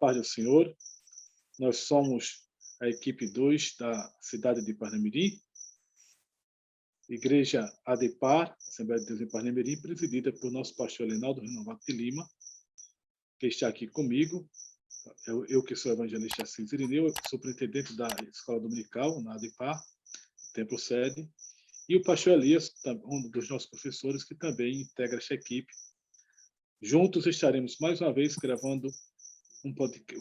paz do Senhor. Nós somos a equipe 2 da cidade de Parnamirim, Igreja ADEPAR, Assembleia de Deus em Parnamirim, presidida por nosso pastor Lenaldo Renovato de Lima, que está aqui comigo. Eu que sou evangelista Assis Irineu, superintendente da Escola Dominical, na ADEPAR, Templo Sede, e o pastor Elias, um dos nossos professores, que também integra esta equipe. Juntos estaremos mais uma vez gravando um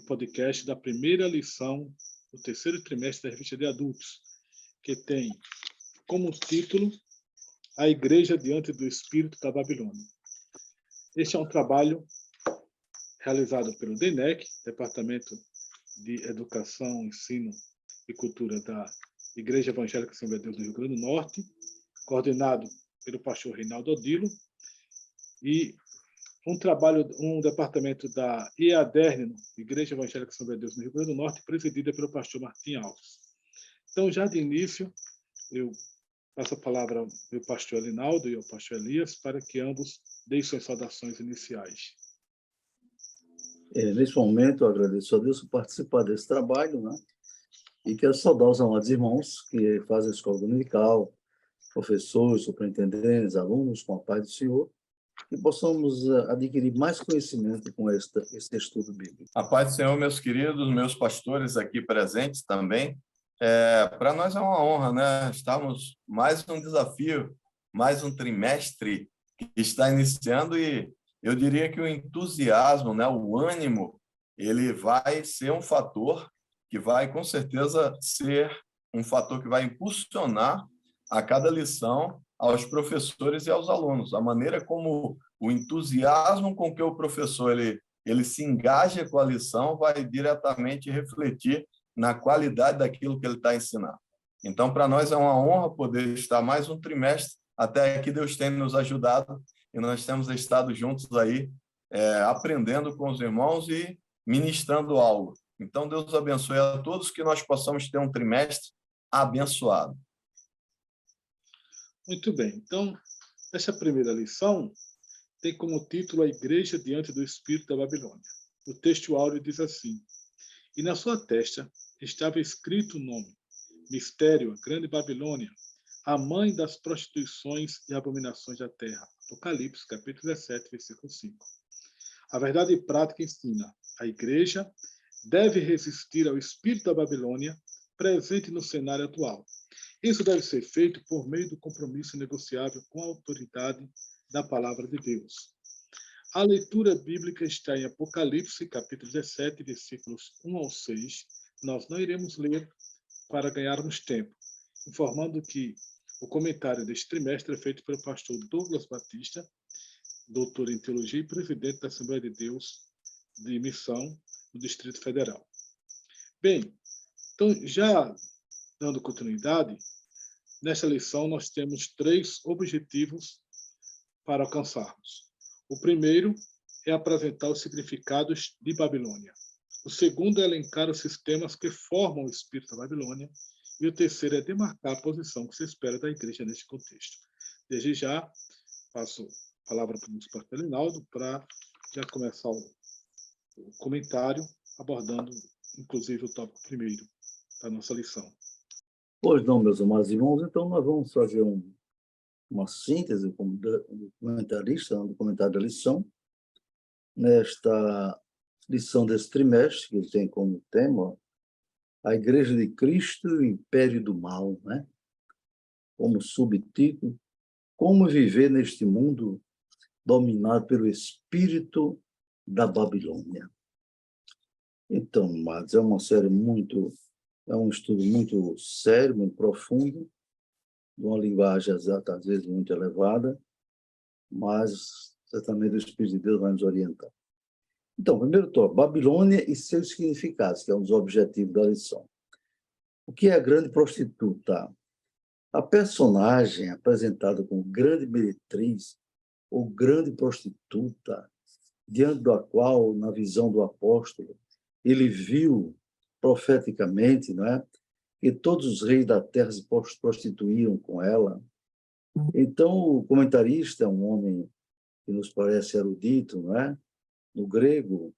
podcast da primeira lição do terceiro trimestre da revista de adultos, que tem como título A Igreja Diante do Espírito da Babilônia. Este é um trabalho realizado pelo DENEC, Departamento de Educação, Ensino e Cultura da Igreja Evangélica Assembleia de Deus do Rio Grande do Norte, coordenado pelo pastor Reinaldo Odilo, e um departamento da IADERN, Igreja Evangélica Assembleia de Deus no Rio Grande do Norte, presidida pelo pastor Martim Alves. Então, já de início, eu passo a palavra ao meu pastor Elinaldo e ao pastor Elias para que ambos deem suas saudações iniciais. Nesse momento, eu agradeço a Deus por participar desse trabalho, né? E quero saudar os amados irmãos que fazem a escola dominical, professores, superintendentes, alunos, com a paz do Senhor, que possamos adquirir mais conhecimento com este estudo bíblico. A paz do Senhor, meus queridos, meus pastores aqui presentes também. Para nós é uma honra, né? Estamos mais um desafio, mais um trimestre que está iniciando e eu diria que o entusiasmo, né? O ânimo, ele vai ser um fator que vai, com certeza, ser um fator que vai impulsionar a cada lição aos professores e aos alunos. A maneira como o entusiasmo com que o professor ele se engaja com a lição vai diretamente refletir na qualidade daquilo que ele está ensinando. Então, para nós é uma honra poder estar mais um trimestre, até que Deus tem nos ajudado e nós temos estado juntos aí, aprendendo com os irmãos e ministrando algo. Então, Deus abençoe a todos, que nós possamos ter um trimestre abençoado. Muito bem. Então, essa primeira lição tem como título A Igreja Diante do Espírito da Babilônia. O texto áureo diz assim: E na sua testa estava escrito o nome, Mistério, a Grande Babilônia, a mãe das prostituições e abominações da terra. Apocalipse, capítulo 17, versículo 5. A verdade prática ensina: a igreja deve resistir ao espírito da Babilônia presente no cenário atual. Isso deve ser feito por meio do compromisso negociável com a autoridade da palavra de Deus. A leitura bíblica está em Apocalipse, capítulo 17, versículos 1 ao 6. Nós não iremos ler para ganharmos tempo, informando que o comentário deste trimestre é feito pelo pastor Douglas Batista, doutor em teologia e presidente da Assembleia de Deus de Missão do Distrito Federal. Bem, então, já dando continuidade, nesta lição nós temos 3 objetivos para alcançarmos. O primeiro é apresentar os significados de Babilônia. O segundo é elencar os sistemas que formam o espírito da Babilônia. E o terceiro é demarcar a posição que se espera da igreja neste contexto. Desde já, passo a palavra para o nosso pastor Elinaldo para já começar o comentário, abordando, inclusive, o tópico primeiro da nossa lição. Pois não, meus amados irmãos, então nós vamos fazer uma síntese do comentarista, do comentário da lição, nesta lição desse trimestre, que tem como tema a Igreja de Cristo e o Império do Mal, né? Como subtítulo, como viver neste mundo dominado pelo espírito da Babilônia. Então, amados, é um estudo muito sério, muito profundo, de uma linguagem exata, às vezes muito elevada, mas certamente o Espírito de Deus vai nos orientar. Então, primeiro tópico, Babilônia e seus significados, que é um dos objetivos da lição. O que é a grande prostituta? A personagem apresentada como grande meretriz ou grande prostituta, diante da qual, na visão do apóstolo, ele viu profeticamente, não é, que todos os reis da terra se prostituíam com ela. Então, o comentarista é um homem que nos parece erudito, não é? No grego,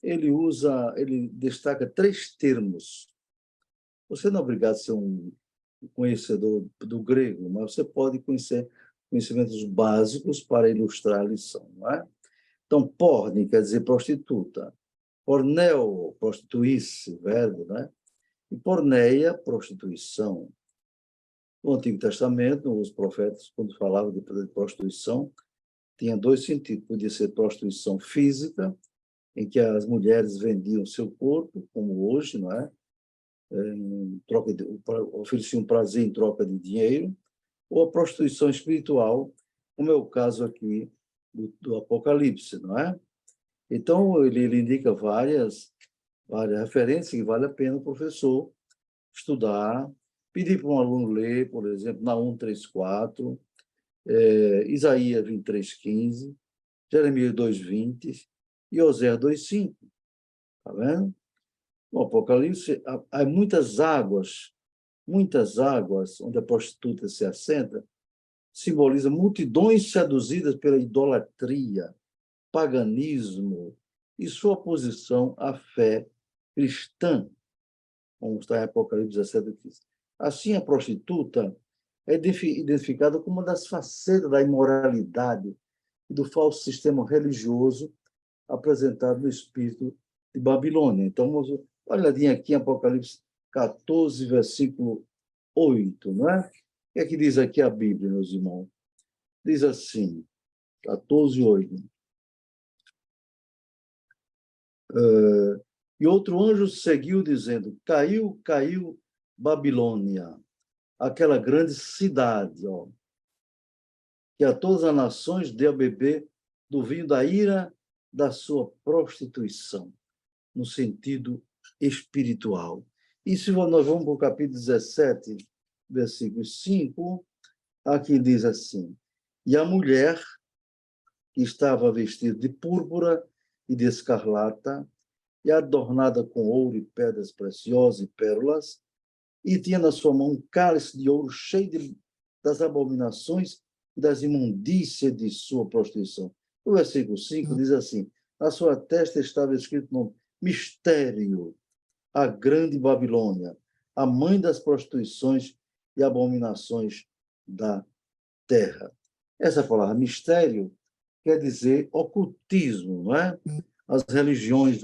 ele destaca 3 termos. Você não é obrigado a ser um conhecedor do grego, mas você pode conhecer conhecimentos básicos para ilustrar a lição, não é? Então, porne quer dizer prostituta, porneo, prostituir-se, verbo, né? E porneia, prostituição. No Antigo Testamento, os profetas, quando falavam de prostituição, tinha 2 sentidos. Podia ser prostituição física, em que as mulheres vendiam seu corpo, como hoje, não é? Em troca de, ofereciam prazer em troca de dinheiro, ou a prostituição espiritual, como é o caso aqui do Apocalipse, não é? Então, ele indica várias referências que vale a pena o professor estudar, pedir para um aluno ler, por exemplo, Naum 3,4, Isaías 23,15, Jeremias 2,20 e Oséias 2,5. Está vendo? No Apocalipse, há muitas águas onde a prostituta se assenta, simboliza multidões seduzidas pela idolatria, paganismo e sua oposição à fé cristã, como está em Apocalipse 17:15. Assim, a prostituta é identificada como uma das facetas da imoralidade e do falso sistema religioso apresentado no espírito de Babilônia. Então, vamos dar uma olhadinha aqui em Apocalipse 14, versículo 8, não é? O que é que diz aqui a Bíblia, meus irmãos? Diz assim, 14, 8. E outro anjo seguiu dizendo, caiu, caiu Babilônia, aquela grande cidade, ó, que a todas as nações deu a beber do vinho da ira da sua prostituição, no sentido espiritual. E se nós vamos para o capítulo 17, versículo 5, aqui diz assim, e a mulher que estava vestida de púrpura e de escarlata, e adornada com ouro e pedras preciosas e pérolas, e tinha na sua mão um cálice de ouro cheio das abominações e das imundícias de sua prostituição. O versículo 5 diz assim, na sua testa estava escrito o nome, mistério, a grande Babilônia, a mãe das prostituições e abominações da terra. Essa palavra mistério quer dizer ocultismo, não é? As religiões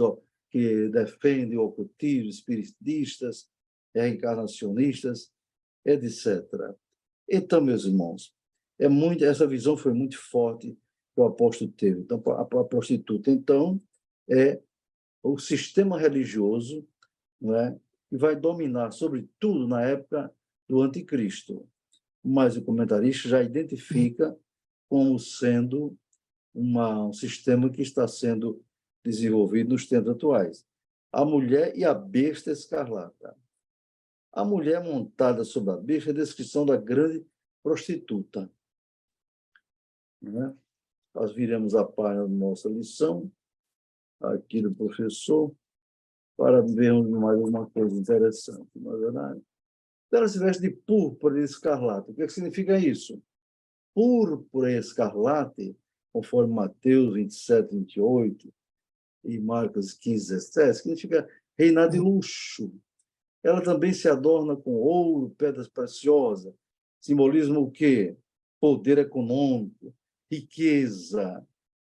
que defendem o ocultismo, espiritistas, reencarnacionistas, etc. Então, meus irmãos, essa visão foi muito forte que o apóstolo teve. Então, a prostituta, então, é o sistema religioso, não é, que vai dominar, sobretudo, na época do anticristo. Mas o comentarista já identifica como sendo um sistema que está sendo desenvolvido nos tempos atuais. A mulher e a besta escarlata. A mulher montada sobre a besta é a descrição da grande prostituta. Né? Nós viramos a página da nossa lição, aqui do professor, para vermos mais uma coisa interessante, não é verdade? Ela se veste de púrpura e escarlate. O que significa isso? Púrpura e escarlate, conforme Mateus 27, 28 e Marcos 15, 17, significa reinar de luxo. Ela também se adorna com ouro, pedras preciosas. Simbolismo o quê? Poder econômico, riqueza.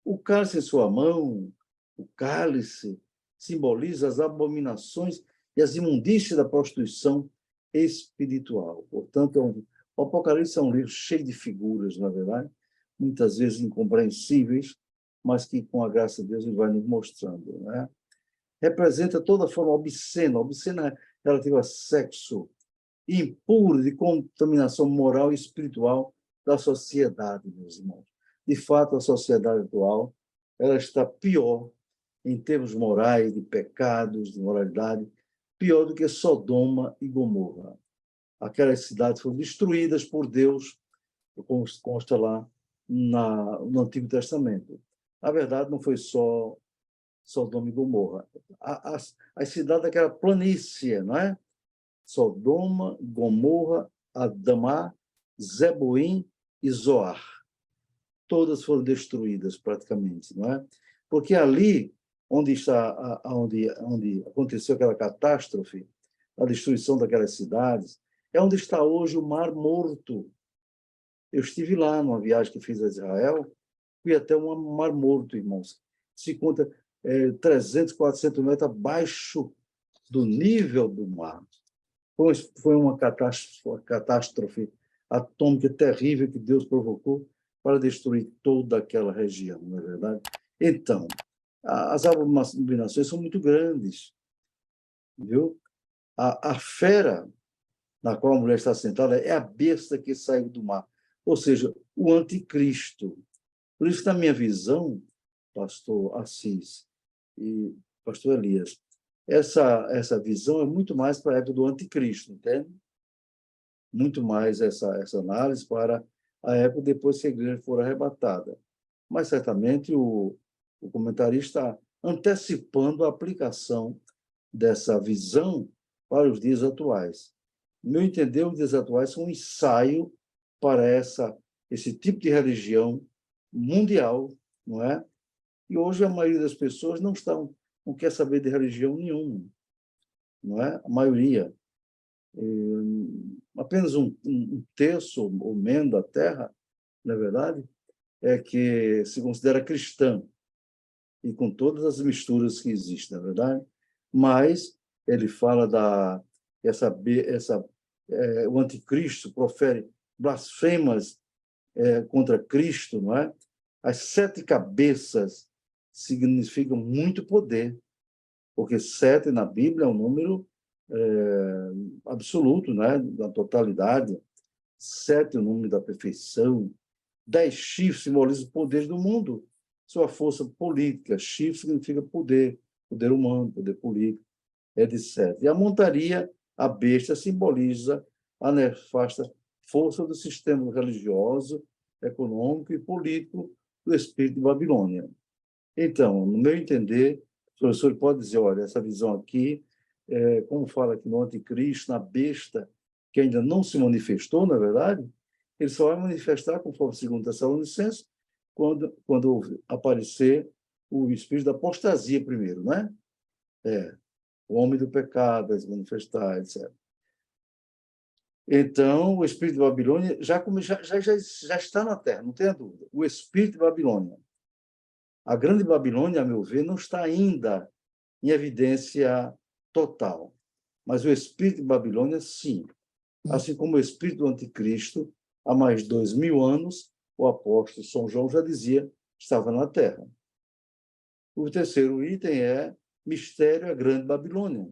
O cálice em sua mão, o cálice, simboliza as abominações e as imundícias da prostituição espiritual. Portanto, o Apocalipse é um livro cheio de figuras, na verdade, muitas vezes incompreensíveis, mas que, com a graça de Deus, ele vai nos mostrando. Né? Representa toda forma obscena relativa a sexo, impuro, de contaminação moral e espiritual da sociedade, meus irmãos. De fato, a sociedade atual ela está pior em termos morais, de pecados, de moralidade, pior do que Sodoma e Gomorra. Aquelas cidades foram destruídas por Deus, como consta lá no Antigo Testamento. Na verdade, não foi só Sodoma e Gomorra. As cidades daquela planície, não é? Sodoma, Gomorra, Adamá, Zeboim e Zoar. Todas foram destruídas praticamente, não é? Porque ali onde está, onde aconteceu aquela catástrofe, a destruição daquelas cidades, é onde está hoje o Mar Morto. Eu estive lá numa viagem que fiz a Israel, fui até o Mar Morto, irmãos. Se conta 300, 400 metros abaixo do nível do mar. Foi uma catástrofe atômica terrível que Deus provocou para destruir toda aquela região, não é verdade? Então, as abominações são muito grandes, viu? A fera na qual a mulher está sentada é a besta que saiu do mar, ou seja, o anticristo. Por isso, na minha visão, pastor Assis e pastor Elias, essa visão é muito mais para a época do anticristo, entende? Muito mais essa análise para a época depois que a igreja for arrebatada. Mas, certamente, o comentarista está antecipando a aplicação dessa visão para os dias atuais. No meu entender, os dias atuais são um ensaio para esse tipo de religião mundial, não é? E hoje a maioria das pessoas não quer saber de religião nenhuma, não é? A maioria. Apenas um terço ou menos da Terra, na verdade, é que se considera cristã, e com todas as misturas que existem, na verdade. Mas ele fala o anticristo profere blasfemas contra Cristo, não é? As 7 cabeças significam muito poder, porque 7 na Bíblia é um número absoluto, né? Da totalidade. 7 é o número da perfeição. 10 chifres simbolizam o poder do mundo, sua força política. Chifre significa poder humano, poder político, etc. E a montaria, a besta, simboliza a nefasta força do sistema religioso, econômico e político do espírito de Babilônia. Então, no meu entender, o professor pode dizer, olha, essa visão aqui, como fala aqui no anticristo, na besta, que ainda não se manifestou, na verdade, ele só vai manifestar, conforme 2 Tessalonicenses, quando aparecer o espírito da apostasia primeiro, né? O homem do pecado vai se manifestar, etc. Então, o espírito de Babilônia já está na Terra, não tenha dúvida. O espírito de Babilônia. A grande Babilônia, a meu ver, não está ainda em evidência total. Mas o espírito de Babilônia, sim. Assim como o espírito do anticristo, há mais de 2000 anos, o apóstolo São João já dizia, estava na Terra. O terceiro item é mistério, a grande Babilônia.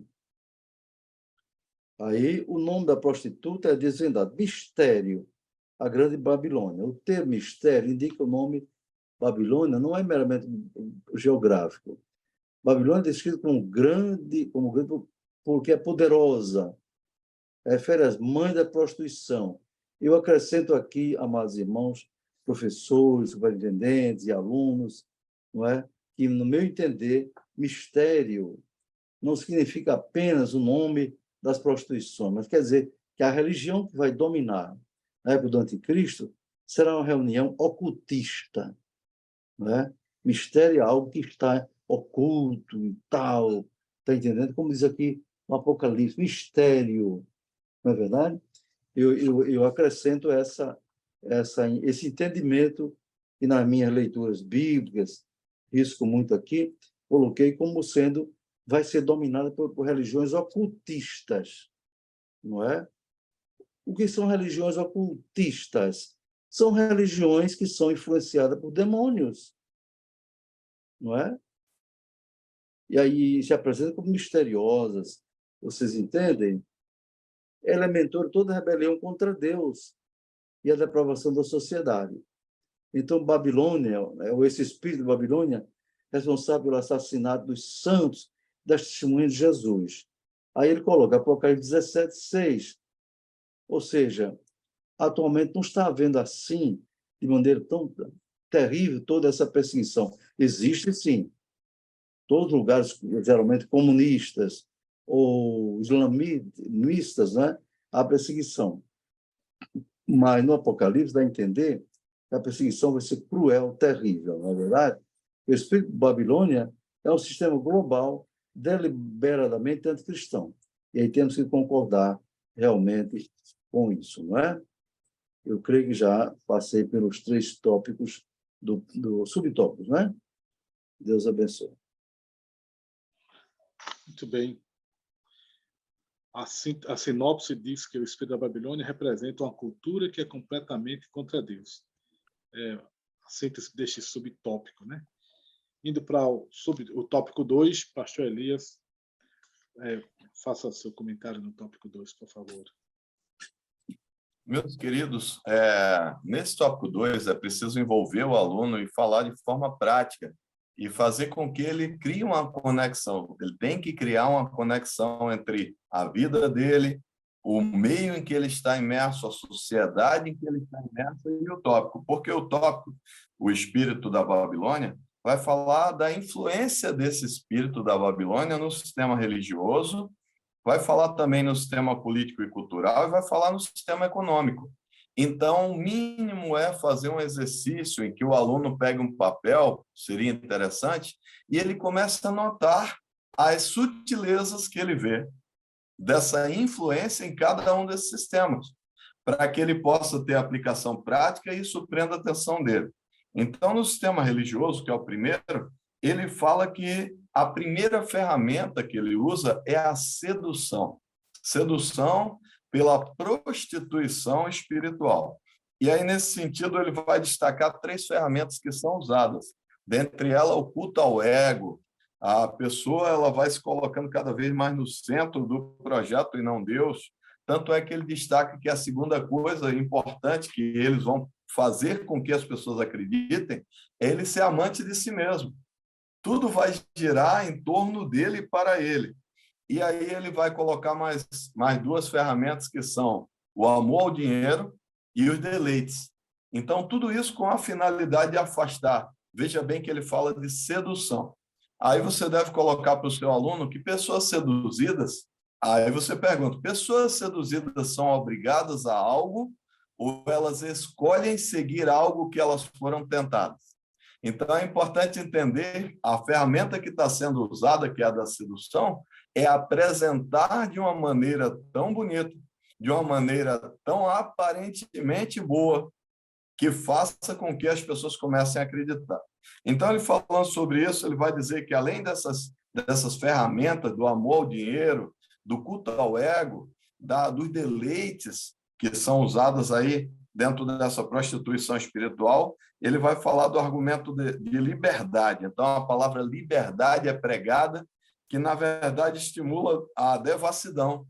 Aí o nome da prostituta é desvendado. Mistério, a grande Babilônia. O termo mistério indica o nome Babilônia, não é meramente geográfico. Babilônia é descrito como grande, porque é poderosa. Refere às mães da prostituição. Eu acrescento aqui, amados irmãos, professores, superintendentes e alunos, não é? Que, no meu entender, mistério não significa apenas o nome das prostituições, mas quer dizer que a religião que vai dominar na época do anticristo será uma reunião ocultista, não é? Mistério é algo que está oculto e tal, está entendendo? Como diz aqui no Apocalipse, mistério, não é verdade? Eu acrescento esse entendimento que nas minhas leituras bíblicas, risco muito aqui, coloquei como sendo, vai ser dominada por religiões ocultistas, não é? O que são religiões ocultistas? São religiões que são influenciadas por demônios, não é? E aí se apresentam como misteriosas, vocês entendem? Elementou toda rebelião contra Deus e a depravação da sociedade. Então, Babilônia, esse espírito de Babilônia, responsável pelo assassinato dos santos, das testemunhas de Jesus. Aí ele coloca Apocalipse 17, 6. Ou seja, atualmente não está havendo assim, de maneira tão terrível, toda essa perseguição. Existe, sim. Todos os lugares, geralmente comunistas ou islamistas, né? Há perseguição. Mas no Apocalipse dá a entender que a perseguição vai ser cruel, terrível, não é verdade? O espírito de Babilônia é um sistema global, deliberadamente anticristão. E aí temos que concordar realmente com isso, não é? Eu creio que já passei pelos 3 tópicos do subtópicos, não é? Deus abençoe. Muito bem. A sinopse diz que o espírito da Babilônia representa uma cultura que é completamente contra Deus. A síntese deste subtópico, né? Indo para o tópico 2, pastor Elias, faça seu comentário no tópico 2, por favor. Meus queridos, nesse tópico 2 é preciso envolver o aluno e falar de forma prática e fazer com que ele crie uma conexão. Ele tem que criar uma conexão entre a vida dele, o meio em que ele está imerso, a sociedade em que ele está imerso e o tópico. Porque o tópico, o espírito da Babilônia, vai falar da influência desse espírito da Babilônia no sistema religioso, vai falar também no sistema político e cultural e vai falar no sistema econômico. Então, o mínimo é fazer um exercício em que o aluno pegue um papel, seria interessante, e ele começa a notar as sutilezas que ele vê dessa influência em cada um desses sistemas, para que ele possa ter aplicação prática e isso prenda a atenção dele. Então, no sistema religioso, que é o primeiro, ele fala que a primeira ferramenta que ele usa é a sedução. Sedução pela prostituição espiritual. E aí, nesse sentido, ele vai destacar 3 ferramentas que são usadas. Dentre elas, o culto ao ego. A pessoa ela vai se colocando cada vez mais no centro do projeto e não Deus. Tanto é que ele destaca que a segunda coisa importante que eles vão fazer com que as pessoas acreditem é ele ser amante de si mesmo. Tudo vai girar em torno dele e para ele. E aí ele vai colocar mais 2 ferramentas que são o amor ao dinheiro e os deleites. Então, tudo isso com a finalidade de afastar. Veja bem que ele fala de sedução. Aí você deve colocar para o seu aluno que pessoas seduzidas, aí você pergunta, pessoas seduzidas são obrigadas a algo ou elas escolhem seguir algo que elas foram tentadas? Então, é importante entender a ferramenta que está sendo usada, que é a da sedução, é apresentar de uma maneira tão bonita, de uma maneira tão aparentemente boa, que faça com que as pessoas comecem a acreditar. Então, ele falando sobre isso, ele vai dizer que, além dessas ferramentas do amor ao dinheiro, do culto ao ego, dos deleites que são usados aí dentro dessa prostituição espiritual, ele vai falar do argumento de liberdade. Então, a palavra liberdade é pregada, que, na verdade, estimula a devassidão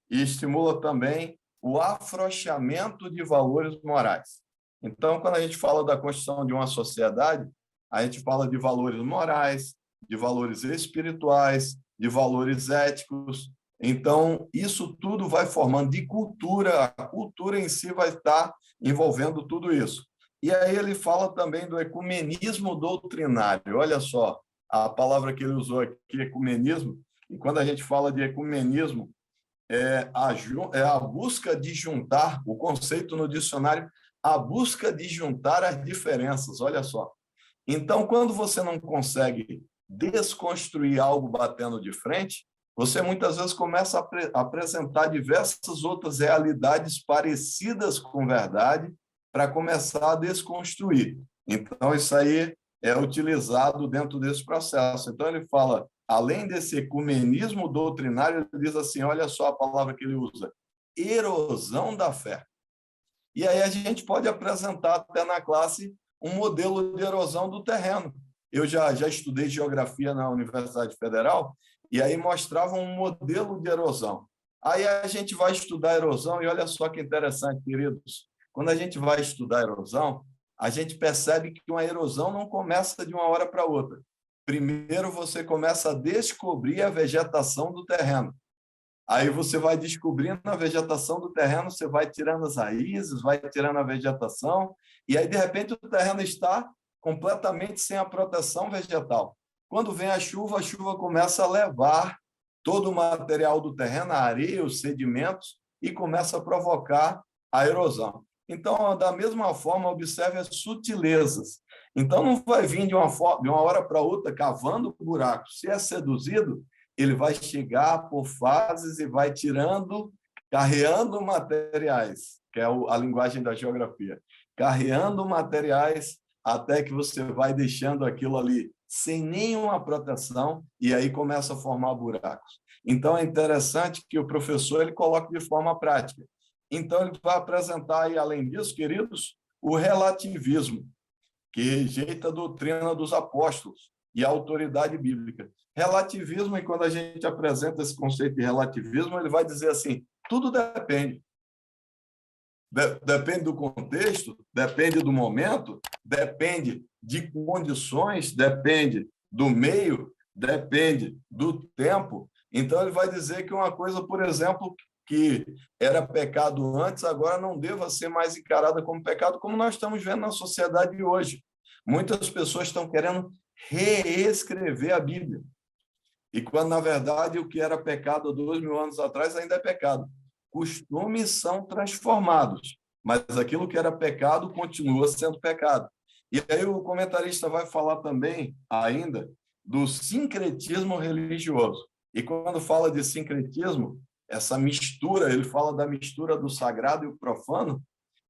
e estimula também o afrouxamento de valores morais. Então, quando a gente fala da construção de uma sociedade, a gente fala de valores morais, de valores espirituais, de valores éticos. Então, isso tudo vai formando de cultura, a cultura em si vai estar envolvendo tudo isso. E aí ele fala também do ecumenismo doutrinário. Olha só, a palavra que ele usou aqui, ecumenismo, e quando a gente fala de ecumenismo, é a busca de juntar, o conceito no dicionário, a busca de juntar as diferenças, olha só. Então, quando você não consegue desconstruir algo batendo de frente, você muitas vezes começa a apresentar diversas outras realidades parecidas com verdade para começar a desconstruir. Então, isso aí é utilizado dentro desse processo. Então, ele fala, além desse ecumenismo doutrinário, ele diz assim, olha só a palavra que ele usa, erosão da fé. E aí a gente pode apresentar até na classe um modelo de erosão do terreno. Eu já estudei geografia na Universidade Federal e aí mostrava um modelo de erosão. Aí a gente vai estudar erosão e olha só que interessante, queridos. Quando a gente vai estudar erosão, a gente percebe que uma erosão não começa de uma hora para outra. Primeiro você começa a descobrir a vegetação do terreno. Aí você vai descobrindo a vegetação do terreno, você vai tirando as raízes, vai tirando a vegetação, e aí, de repente, o terreno está completamente sem a proteção vegetal. Quando vem a chuva começa a levar todo o material do terreno, a areia, os sedimentos, e começa a provocar a erosão. Então, da mesma forma, observe as sutilezas. Então, não vai vir de uma hora para outra cavando o buraco. Se é seduzido, ele vai chegar por fases e vai tirando, carreando materiais, que é a linguagem da geografia, carreando materiais até que você vai deixando aquilo ali sem nenhuma proteção e aí começa a formar buracos. Então, é interessante que o professor ele coloque de forma prática. Então, ele vai apresentar, aí, além disso, queridos, o relativismo, que rejeita a doutrina dos apóstolos e a autoridade bíblica. Relativismo, e quando a gente apresenta esse conceito de relativismo, ele vai dizer assim, tudo depende. Depende do contexto, depende do momento, depende de condições, depende do meio, depende do tempo. Então, ele vai dizer que uma coisa, por exemplo, que era pecado antes, agora não deva ser mais encarada como pecado, como nós estamos vendo na sociedade de hoje. Muitas pessoas estão querendo reescrever a Bíblia. E quando, na verdade, o que era pecado há 2000 anos atrás ainda é pecado. Costumes são transformados, mas aquilo que era pecado continua sendo pecado. E aí o comentarista vai falar também, ainda, do sincretismo religioso. E quando fala de sincretismo, essa mistura, ele fala da mistura do sagrado e o profano.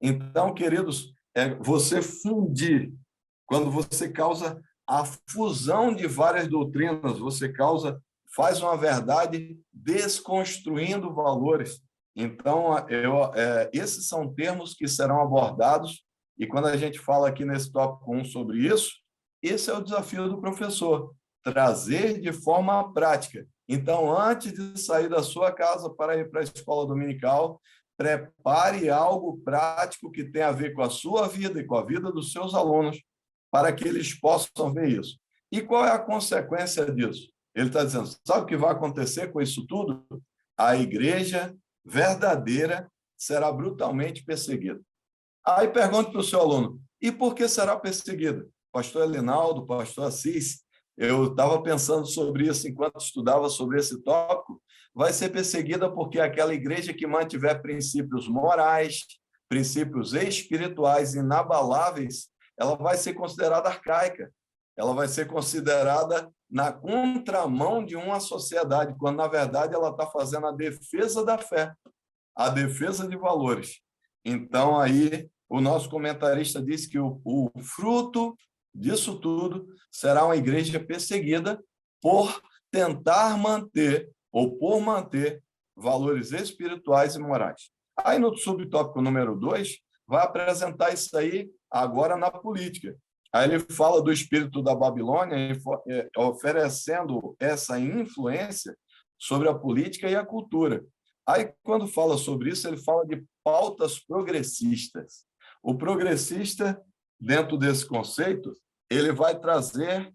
Então, queridos, você fundir, quando você causa a fusão de várias doutrinas, você faz uma verdade desconstruindo valores. Então, esses são termos que serão abordados, e quando a gente fala aqui nesse tópico 1 sobre isso, esse é o desafio do professor, trazer de forma prática. Então, antes de sair da sua casa para ir para a escola dominical, prepare algo prático que tenha a ver com a sua vida e com a vida dos seus alunos, para que eles possam ver isso. E qual é a consequência disso? Ele está dizendo, sabe o que vai acontecer com isso tudo? A igreja verdadeira será brutalmente perseguida. Aí pergunto para o seu aluno, e por que será perseguida? Pastor Elinaldo, pastor Assis, eu estava pensando sobre isso enquanto estudava sobre esse tópico, vai ser perseguida porque aquela igreja que mantiver princípios morais, princípios espirituais inabaláveis, ela vai ser considerada arcaica, ela vai ser considerada na contramão de uma sociedade, quando, na verdade, ela está fazendo a defesa da fé, a defesa de valores. Então, aí, o nosso comentarista diz que o fruto disso tudo será uma igreja perseguida por tentar manter, ou por manter, valores espirituais e morais. Aí, no subtópico número 2, vai apresentar isso aí agora na política. Aí ele fala do espírito da Babilônia, oferecendo essa influência sobre a política e a cultura. Aí, quando fala sobre isso, ele fala de pautas progressistas. O progressista, dentro desse conceito, ele vai trazer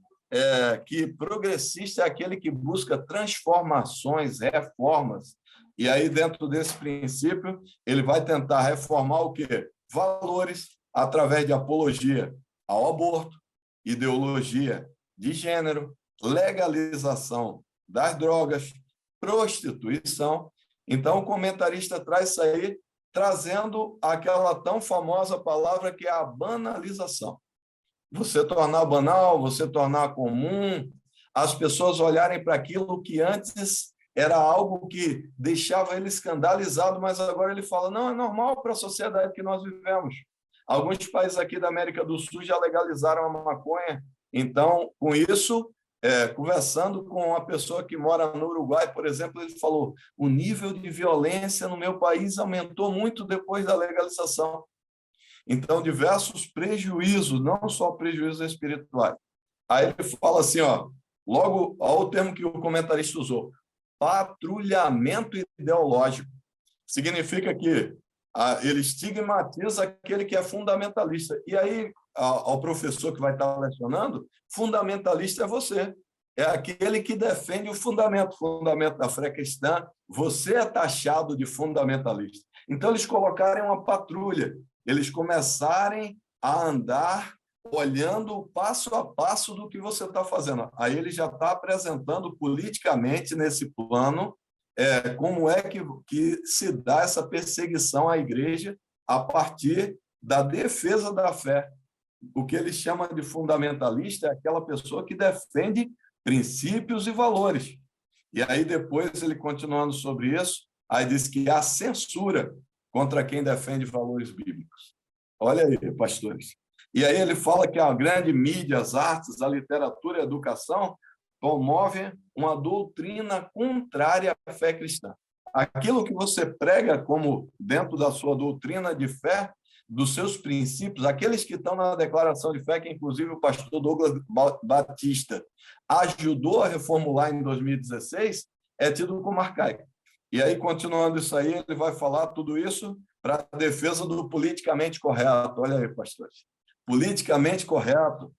que progressista é aquele que busca transformações, reformas. E aí, dentro desse princípio, ele vai tentar reformar o quê? Valores, através de apologia ao aborto, ideologia de gênero, legalização das drogas, prostituição. Então, o comentarista traz isso aí, trazendo aquela tão famosa palavra que é a banalização. Você tornar banal, você tornar comum, as pessoas olharem para aquilo que antes era algo que deixava ele escandalizado, mas agora ele fala, não, é normal para a sociedade que nós vivemos. Alguns países aqui da América do Sul já legalizaram a maconha. Então, com isso, conversando com uma pessoa que mora no Uruguai, por exemplo, ele falou, o nível de violência no meu país aumentou muito depois da legalização. Então, diversos prejuízos, não só prejuízos espirituais. Aí ele fala assim, logo, olha o termo que o comentarista usou, patrulhamento ideológico. Significa que ele estigmatiza aquele que é fundamentalista. E aí, ao professor que vai estar lecionando, fundamentalista é você. É aquele que defende o fundamento da fé cristã. Você é taxado de fundamentalista. Então, eles colocarem uma patrulha, eles começarem a andar olhando passo a passo do que você está fazendo. Aí ele já está apresentando politicamente nesse plano como é que se dá essa perseguição à igreja a partir da defesa da fé. o que ele chama de fundamentalista é aquela pessoa que defende princípios e valores. E aí, depois, ele continuando sobre isso, aí diz que há censura contra quem defende valores bíblicos. Olha aí, pastores. E aí ele fala que a grande mídia, as artes, a literatura e a educação promovem uma doutrina contrária à fé cristã. Aquilo que você prega como dentro da sua doutrina de fé, dos seus princípios, aqueles que estão na declaração de fé, que inclusive o pastor Douglas Batista ajudou a reformular em 2016, é tido como arcaico. E aí, continuando isso aí, ele vai falar tudo isso para a defesa do politicamente correto. Olha aí, pastores. Politicamente correto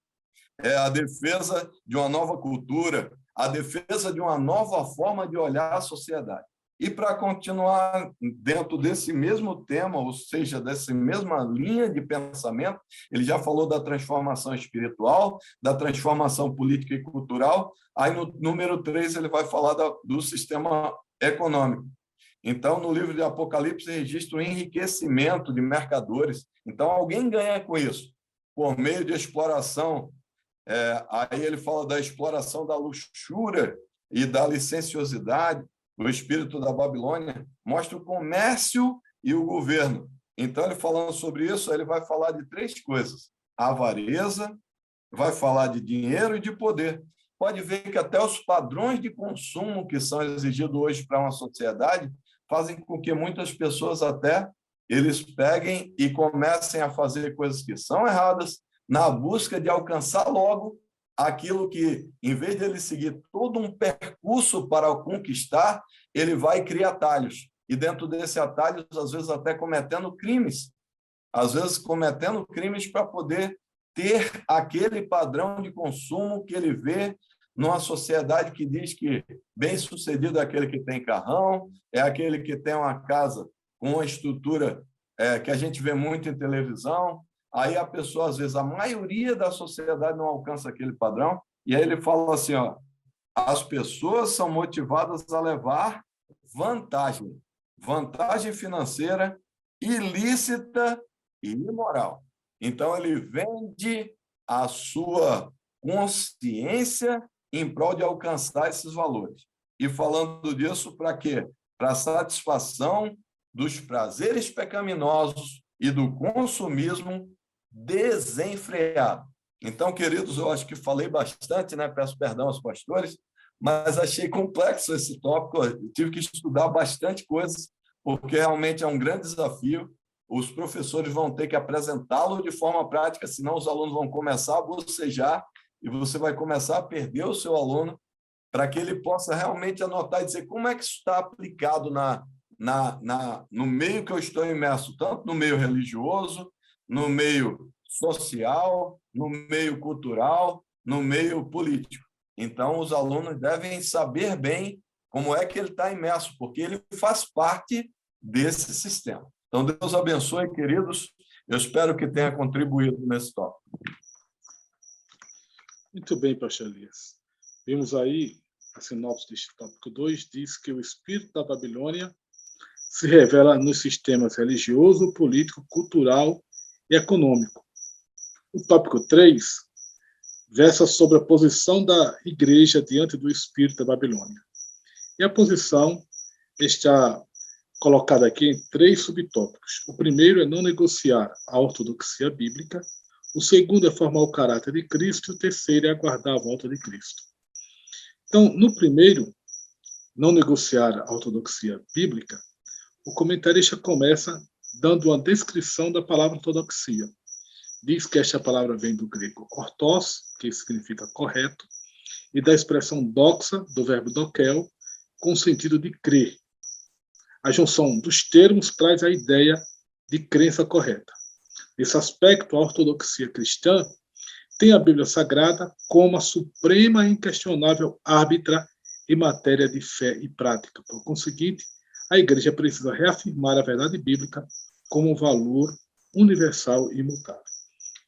é a defesa de uma nova cultura, a defesa de uma nova forma de olhar a sociedade. E para continuar dentro desse mesmo tema, ou seja, dessa mesma linha de pensamento, ele já falou da transformação espiritual, da transformação política e cultural. Aí, no número 3, ele vai falar do sistema econômico. Então, no livro de Apocalipse, registra o enriquecimento de mercadores. Então, alguém ganha com isso, por meio de exploração. Aí ele fala da exploração da luxúria e da licenciosidade. O espírito da Babilônia mostra o comércio e o governo. Então, ele falando sobre isso, ele vai falar de 3 coisas: a avareza, vai falar de dinheiro e de poder. Pode ver que até os padrões de consumo que são exigidos hoje para uma sociedade fazem com que muitas pessoas até eles peguem e comecem a fazer coisas que são erradas, na busca de alcançar logo aquilo que, em vez de ele seguir todo um percurso para conquistar, ele vai criar atalhos. E dentro desse atalho, às vezes até cometendo crimes. Às vezes cometendo crimes para poder ter aquele padrão de consumo que ele vê numa sociedade que diz que bem-sucedido é aquele que tem carrão, é aquele que tem uma casa com uma estrutura que a gente vê muito em televisão. Aí a pessoa, às vezes, a maioria da sociedade não alcança aquele padrão, e aí ele fala assim, ó, as pessoas são motivadas a levar vantagem financeira ilícita e imoral. Então, ele vende a sua consciência em prol de alcançar esses valores. E falando disso, para quê? Para a satisfação dos prazeres pecaminosos e do consumismo desenfreado. Então, queridos, eu acho que falei bastante, né? Peço perdão aos pastores, mas achei complexo esse tópico. Eu tive que estudar bastante coisas, porque realmente é um grande desafio. Os professores vão ter que apresentá-lo de forma prática, senão os alunos vão começar a bocejar e você vai começar a perder o seu aluno, para que ele possa realmente anotar e dizer como é que isso está aplicado no meio que eu estou imerso, tanto no meio religioso, no meio social, no meio cultural, no meio político. Então, os alunos devem saber bem como é que ele está imerso, porque ele faz parte desse sistema. Então, Deus abençoe, queridos. Eu espero que tenha contribuído nesse tópico. Muito bem, pastor Elias. Vimos aí a sinopse deste tópico 2, diz que o espírito da Babilônia se revela nos sistemas religioso, político, cultural e econômico. O tópico 3 versa sobre a posição da igreja diante do espírito da Babilônia. E a posição está colocada aqui em 3 subtópicos. O primeiro é não negociar a ortodoxia bíblica, o segundo é formar o caráter de Cristo, e o terceiro é aguardar a volta de Cristo. Então, no primeiro, não negociar a ortodoxia bíblica, o comentarista começa dando uma descrição da palavra ortodoxia. Diz que esta palavra vem do grego ortos, que significa correto, e da expressão doxa, do verbo dokel, com o sentido de crer. A junção dos termos traz a ideia de crença correta. Nesse aspecto, a ortodoxia cristã tem a Bíblia Sagrada como a suprema e inquestionável árbitra em matéria de fé e prática. Por conseguinte, a Igreja precisa reafirmar a verdade bíblica como um valor universal e imutável.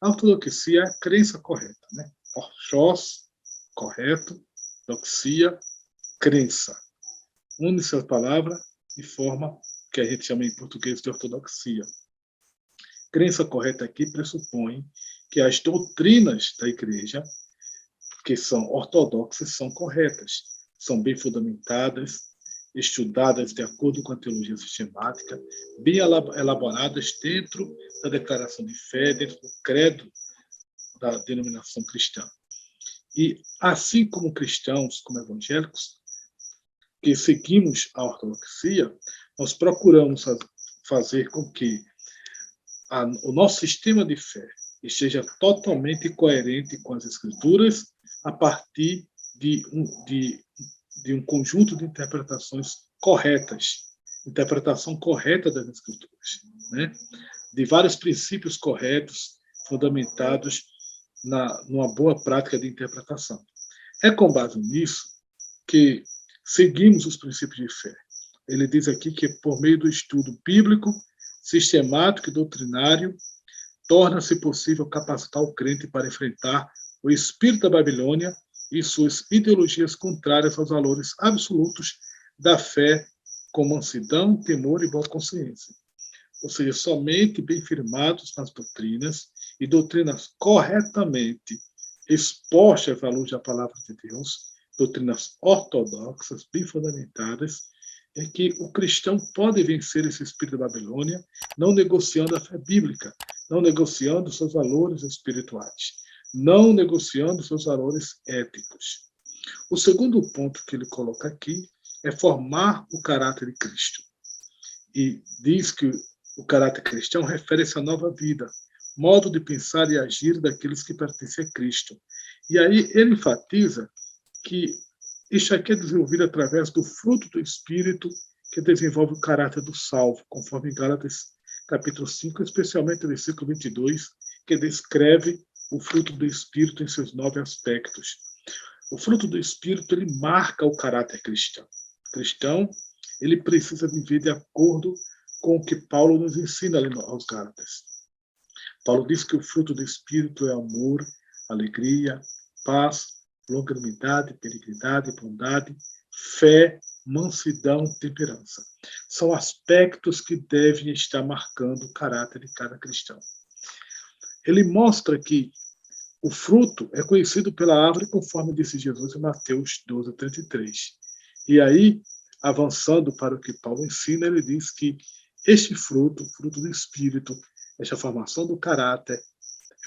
A ortodoxia é a crença correta, né? Orthos, correto, doxia, crença. Une-se a palavra e forma o que a gente chama em português de ortodoxia. Crença correta aqui pressupõe que as doutrinas da igreja, que são ortodoxas, são corretas, são bem fundamentadas, estudadas de acordo com a teologia sistemática, bem elaboradas dentro da declaração de fé, dentro do credo da denominação cristã. E assim como cristãos, como evangélicos, que seguimos a ortodoxia, nós procuramos fazer com que o nosso sistema de fé esteja totalmente coerente com as Escrituras a partir de um conjunto de interpretações corretas, interpretação correta das Escrituras, né? De vários princípios corretos, fundamentados numa boa prática de interpretação. É com base nisso que seguimos os princípios de fé. Ele diz aqui que, por meio do estudo bíblico, sistemático e doutrinário, torna-se possível capacitar o crente para enfrentar o espírito da Babilônia e suas ideologias contrárias aos valores absolutos da fé, com mansidão, temor e boa consciência. Ou seja, somente bem firmados nas doutrinas e doutrinas corretamente expostas à luz da palavra de Deus, doutrinas ortodoxas, bem fundamentadas, é que o cristão pode vencer esse espírito da Babilônia, não negociando a fé bíblica, não negociando seus valores espirituais, não negociando seus valores éticos. O segundo ponto que ele coloca aqui é formar o caráter de Cristo. E diz que o caráter cristão refere-se à nova vida, modo de pensar e agir daqueles que pertencem a Cristo. E aí ele enfatiza que isso aqui é desenvolvido através do fruto do Espírito, que desenvolve o caráter do salvo, conforme Gálatas capítulo 5, especialmente o versículo 22, que descreve o fruto do Espírito em seus 9 aspectos. O fruto do Espírito, ele marca o caráter cristão. O cristão, ele precisa viver de acordo com o que Paulo nos ensina ali aos Gálatas. Paulo diz que o fruto do Espírito é amor, alegria, paz, longanimidade, benignidade, bondade, fé, mansidão, temperança. São aspectos que devem estar marcando o caráter de cada cristão. Ele mostra que o fruto é conhecido pela árvore, conforme disse Jesus em Mateus 12, 33. E aí, avançando para o que Paulo ensina, ele diz que este fruto, o fruto do Espírito, esta formação do caráter,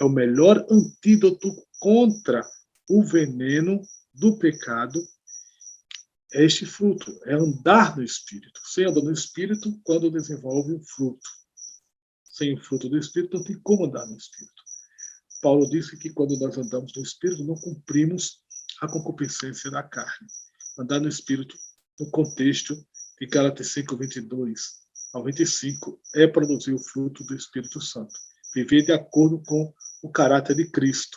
é o melhor antídoto contra o veneno do pecado. É este fruto, é andar no Espírito. Você anda no Espírito quando desenvolve o fruto. Sem o fruto do Espírito, não tem como andar no Espírito. Paulo disse que quando nós andamos no Espírito, não cumprimos a concupiscência da carne. Andar no Espírito, no contexto de Gálatas 5, 22 ao 25, é produzir o fruto do Espírito Santo. Viver de acordo com o caráter de Cristo.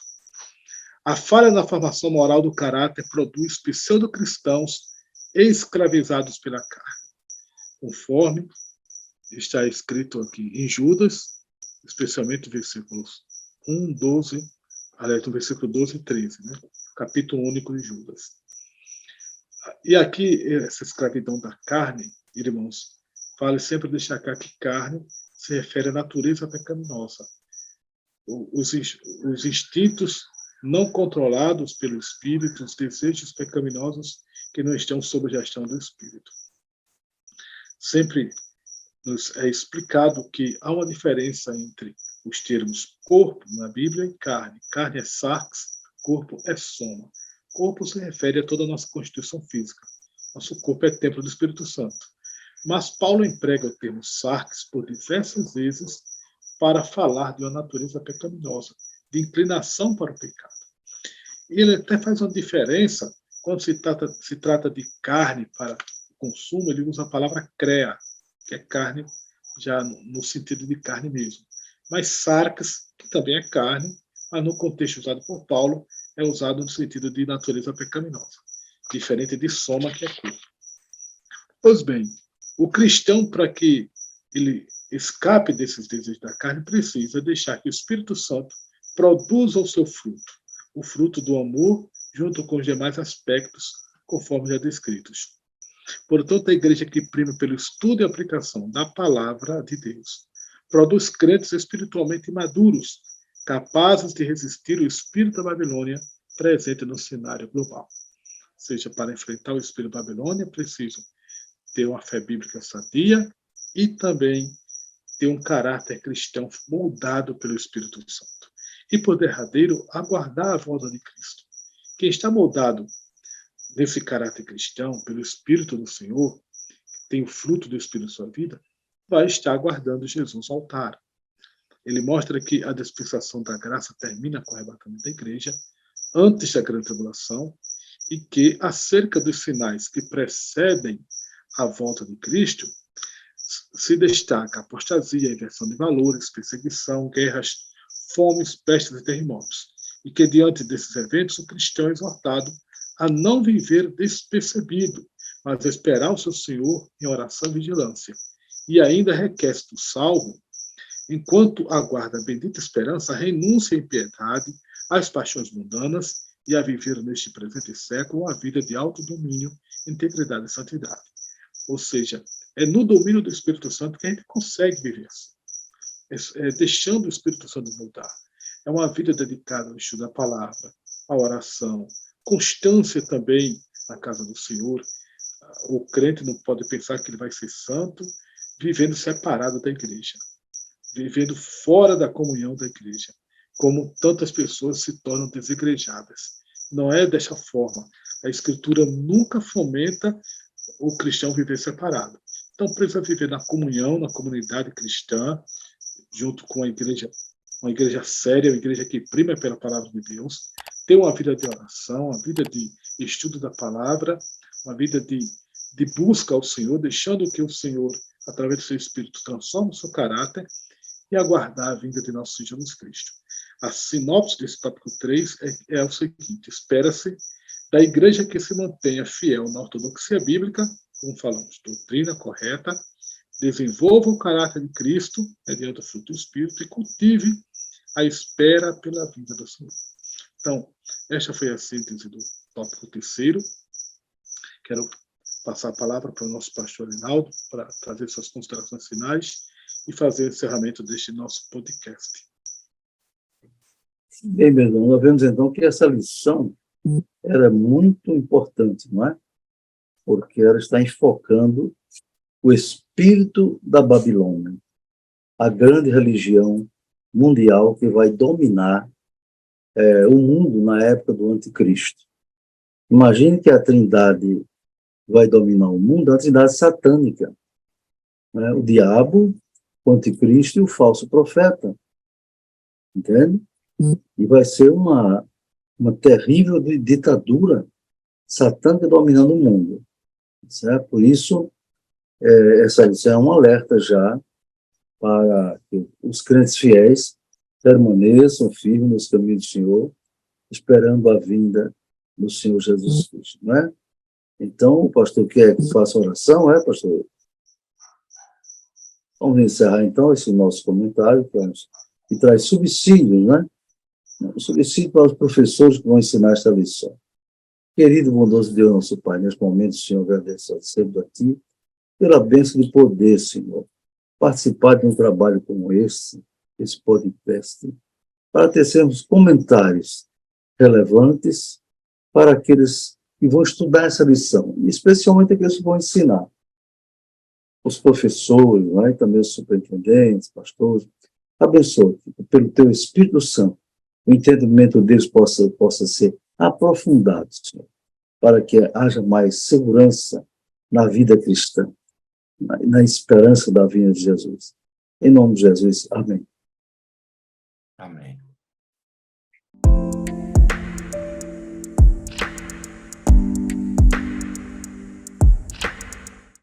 A falha na formação moral do caráter produz pseudo-cristãos escravizados pela carne, conforme está escrito aqui em Judas, especialmente versículos 1, 12, aliás, no versículo 12 e 13, né? Capítulo único de Judas. E aqui, essa escravidão da carne, irmãos, vale sempre destacar que carne se refere à natureza pecaminosa. Os instintos não controlados pelo Espírito, os desejos pecaminosos que não estão sob a gestão do Espírito. Sempre nos é explicado que há uma diferença entre os termos corpo na Bíblia e carne. Carne é sarx, corpo é soma. Corpo se refere a toda a nossa constituição física. Nosso corpo é templo do Espírito Santo. Mas Paulo emprega o termo sarx por diversas vezes para falar de uma natureza pecaminosa, de inclinação para o pecado. Ele até faz uma diferença quando se trata de carne para o consumo, ele usa a palavra crea, que é carne já no sentido de carne mesmo. Mas sarx, que também é carne, mas no contexto usado por Paulo, é usado no sentido de natureza pecaminosa, diferente de soma, que é corpo. Pois bem, o cristão, para que ele escape desses desejos da carne, precisa deixar que o Espírito Santo produza o seu fruto, o fruto do amor, junto com os demais aspectos, conforme já descritos. Portanto, a igreja que prima pelo estudo e aplicação da palavra de Deus produz crentes espiritualmente maduros, capazes de resistir o espírito da Babilônia presente no cenário global. Ou seja, para enfrentar o espírito da Babilônia, é preciso ter uma fé bíblica sadia e também ter um caráter cristão moldado pelo Espírito Santo. E, por derradeiro, aguardar a volta de Cristo. Quem está moldado nesse caráter cristão, pelo Espírito do Senhor, tem o fruto do Espírito em sua vida, vai estar aguardando Jesus ao altar. Ele mostra que a dispensação da graça termina com o arrebatamento da igreja, antes da grande tribulação, e que, acerca dos sinais que precedem a volta de Cristo, se destaca a apostasia, a inversão de valores, perseguição, guerras, fomes, pestes e terremotos. E que, diante desses eventos, o cristão é exortado a não viver despercebido, mas a esperar o seu Senhor em oração e vigilância. E ainda requer do salvo, enquanto aguarda a bendita esperança, a renúncia à impiedade, às paixões mundanas e a viver neste presente século uma vida de alto domínio, integridade e santidade. Ou seja, é no domínio do Espírito Santo que a gente consegue viver assim. Deixando o Espírito Santo mudar. É uma vida dedicada ao estudo da palavra, à oração, constância também na casa do Senhor. O crente não pode pensar que ele vai ser santo vivendo separado da igreja, vivendo fora da comunhão da igreja, como tantas pessoas se tornam desigrejadas. Não é dessa forma. A Escritura nunca fomenta o cristão viver separado. Então, precisa viver na comunhão, na comunidade cristã, junto com a igreja, uma igreja séria, uma igreja que prima pela palavra de Deus, ter uma vida de oração, uma vida de estudo da palavra, uma vida de busca ao Senhor, deixando que o Senhor, através do seu Espírito, transforme o seu caráter e aguardar a vinda de nosso Senhor Jesus Cristo. A sinopse desse tópico 3 é o seguinte: espera-se da igreja que se mantenha fiel na ortodoxia bíblica, como falamos, doutrina correta, desenvolva o caráter de Cristo, mediante o fruto do Espírito, e cultive a espera pela vinda do Senhor. Então, esta foi a síntese do tópico 3º. Quero passar a palavra para o nosso pastor Rinaldo, para trazer suas considerações finais e fazer o encerramento deste nosso podcast. Bem, meu irmão, nós vemos então que essa lição era muito importante, não é? Porque ela está enfocando o espírito da Babilônia, a grande religião mundial que vai dominar o mundo na época do anticristo. Imagine que a Trindade vai dominar o mundo, a Trindade satânica, né? O diabo, o anticristo e o falso profeta. Entende? E vai ser uma terrível ditadura satânica dominando o mundo. Certo? Por isso, essa lição é um alerta já para que os crentes fiéis permaneçam firmes nos caminhos do Senhor, esperando a vinda do Senhor Jesus Cristo, não é? Então, o pastor quer que faça oração, pastor? Vamos encerrar, então, esse nosso comentário, que traz subsídios, né? Subsídio para os professores que vão ensinar esta lição. Querido bondoso Deus, nosso Pai, neste momento, Senhor, agradeço sempre a Ti pela bênção de poder, Senhor, participar de um trabalho como esse podcast, para tecermos comentários relevantes para aqueles que vão estudar essa lição, e especialmente aqueles que vão ensinar. Os professores, né, e também os superintendentes, pastores, abençoe pelo Teu Espírito Santo, o entendimento deles possa ser aprofundado, Senhor, para que haja mais segurança na vida cristã, na esperança da vinda de Jesus. Em nome de Jesus, amém. Amém.